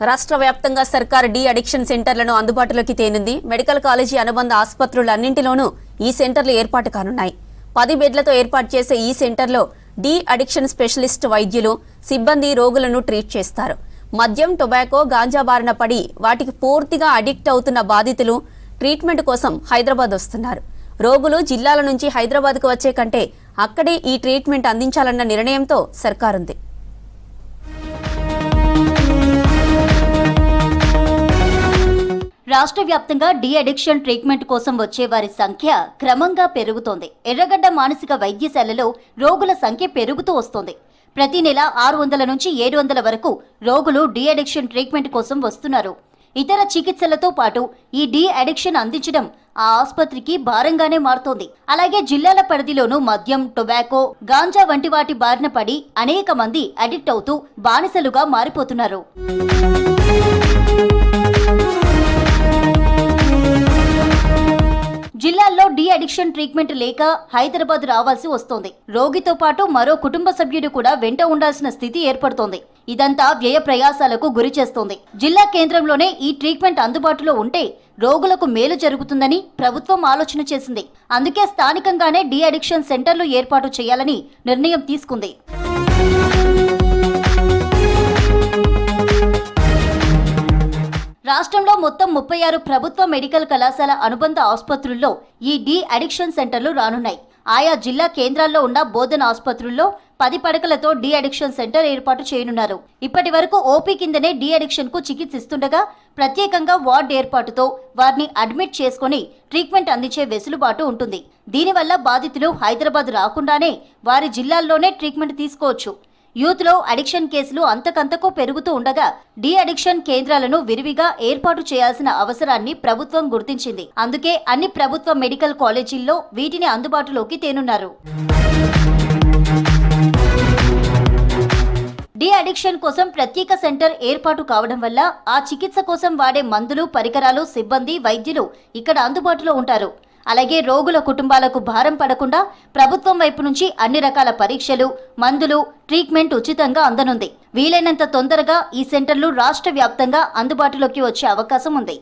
రాష్ట్ర వ్యాప్తంగా సర్కార్ డి అడిక్షన్ సెంటర్లను అందుబాటులోకి తేనుంది. మెడికల్ కాలేజీ అనుబంధ ఆసుపత్రులన్నింటిలోనూ ఈ సెంటర్లు ఏర్పాటు కానున్నాయి. 10 బెడ్లతో ఏర్పాటు చేసే ఈ సెంటర్లో డి అడిక్షన్ స్పెషలిస్ట్ వైద్యులు, సిబ్బంది రోగులను ట్రీట్ చేస్తారు. మద్యం, టొబాకో, గాంజా బారిన పడి వాటికి పూర్తిగా అడిక్ట్ అవుతున్న బాధితులు ట్రీట్మెంట్ కోసం హైదరాబాద్ వస్తున్నారు. రోగులు జిల్లాల నుంచి హైదరాబాద్కు వచ్చే కంటే అక్కడే ఈ ట్రీట్మెంట్ అందించాలన్న నిర్ణయంతో సర్కారుంది. రాష్ట్ర వ్యాప్తంగా డి అడిక్షన్ ట్రీట్మెంట్ కోసం వచ్చే వారి సంఖ్య క్రమంగా పెరుగుతోంది. ఎర్రగడ్డ మానసిక వైద్యశాలలో రోగుల సంఖ్య పెరుగుతూ వస్తోంది. ప్రతి నెల 600 నుంచి 700 వరకు రోగులు డి అడిక్షన్ ట్రీట్మెంట్ కోసం వస్తున్నారు. ఇతర చికిత్సలతో పాటు ఈ డి అడిక్షన్ అందించడం ఆ ఆసుపత్రికి భారంగానే మారుతోంది. అలాగే జిల్లాల పరిధిలోనూ మద్యం, టొబాకో, గాంజా వంటి వాటి బారిన పడి అనేక మంది అడిక్ట్ అవుతూ బానిసలుగా మారిపోతున్నారు. జిల్లాల్లో డి అడిక్షన్ ట్రీట్మెంట్ లేక హైదరాబాద్ రావాల్సి వస్తోంది. రోగితో పాటు మరో కుటుంబ సభ్యుడు కూడా వెంట ఉండాల్సిన స్థితి ఏర్పడుతోంది. ఇదంతా వ్యయ ప్రయాసాలకు గురి చేస్తోంది. జిల్లా కేంద్రంలోనే ఈ ట్రీట్మెంట్ అందుబాటులో ఉంటే రోగులకు మేలు జరుగుతుందని ప్రభుత్వం ఆలోచన చేసింది. అందుకే స్థానికంగానే డి అడిక్షన్ సెంటర్లు ఏర్పాటు చేయాలని నిర్ణయం తీసుకుంది. రాష్ట్రంలో మొత్తం 36 ప్రభుత్వ మెడికల్ కళాశాల అనుబంధ ఆసుపత్రుల్లో ఈ డి అడిక్షన్ సెంటర్లు రానున్నాయి. ఆయా జిల్లా కేంద్రాల్లో ఉన్న బోధన ఆసుపత్రుల్లో 10 పడకలతో డి అడిక్షన్ సెంటర్ ఏర్పాటు చేయనున్నారు. ఇప్పటి వరకు ఓపీ కిందనే డి అడిక్షన్ కు చికిత్సిస్తుండగా ప్రత్యేకంగా వార్డ్ ఏర్పాటుతో వారిని అడ్మిట్ చేసుకుని ట్రీట్మెంట్ అందించే వెసులుబాటు ఉంటుంది. దీనివల్ల బాధితులు హైదరాబాద్ రాకుండానే వారి జిల్లాల్లోనే ట్రీట్మెంట్ తీసుకోవచ్చు. యూత్ లో అడిక్షన్ కేసులు అంతకంతకు పెరుగుతూ ఉండగా డి అడిక్షన్ కేంద్రాలను విరివిగా ఏర్పాటు చేయాల్సిన అవసరాన్ని ప్రభుత్వం గుర్తించింది. అందుకే అన్ని ప్రభుత్వ మెడికల్ కాలేజీల్లో వీటిని అందుబాటులోకి తేనున్నారు. డి అడిక్షన్ కోసం ప్రత్యేక సెంటర్ ఏర్పాటు కావడం వల్ల ఆ చికిత్స కోసం వాడే మందులు, పరికరాలు, సిబ్బంది, వైద్యులు ఇక్కడ అందుబాటులో ఉంటారు. అలాగే రోగుల కుటుంబాలకు భారం పడకుండా ప్రభుత్వం వైపు నుంచి అన్ని రకాల పరీక్షలు, మందులు, ట్రీట్మెంట్ ఉచితంగా అందనుంది. వీలైనంత తొందరగా ఈ సెంటర్లు రాష్ట్ర వ్యాప్తంగా అందుబాటులోకి వచ్చే అవకాశం ఉంది.